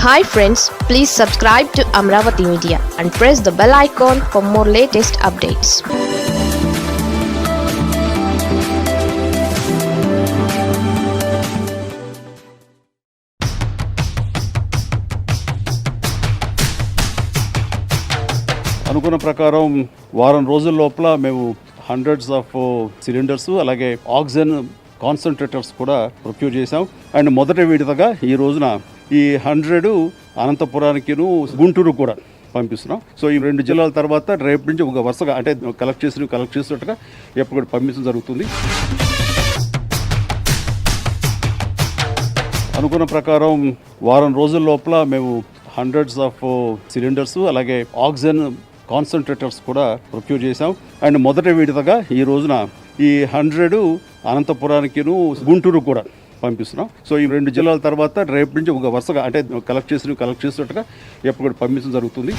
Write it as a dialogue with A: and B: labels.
A: Hi friends, please subscribe to Amravati Media and press the bell icon for more latest updates.
B: అనుకున్న ప్రకారం వారం రోజుల లోపల మేము హండ్రెడ్స్ ఆఫ్ సిలిండర్స్ అలాగే ఆక్సిజన్ కాన్సన్ట్రేటర్స్ కూడా ప్రొక్యూర్ చేసాం. అండ్ మొదటి విడతగా ఈ రోజున ఈ 100 అనంతపురానికిను గుంటూరు కూడా పంపిస్తున్నాం. సో ఈ 2 జిల్లాల తర్వాత రేపు నుంచి ఒక వరుసగా అంటే కలెక్ట్ చేసినట్టుగా ఎప్పుడు పంపించడం జరుగుతుంది. అనుకున్న ప్రకారం వారం రోజుల లోపల మేము హండ్రెడ్స్ ఆఫ్ సిలిండర్స్ అలాగే ఆక్సిజన్ కాన్సన్ట్రేటర్స్ కూడా ప్రొక్యూర్ చేసాం. అండ్ మొదటి విడతగా ఈ రోజున ఈ 100 అనంతపురానికిను గుంటూరు కూడా పంపిస్తున్నాం. సో ఈ 2 జిల్లాల తర్వాత రేపు నుంచి ఒక వరుసగా అంటే కలెక్ట్ చేసినట్టుగా ఎప్పుడు పంపించడం జరుగుతుంది.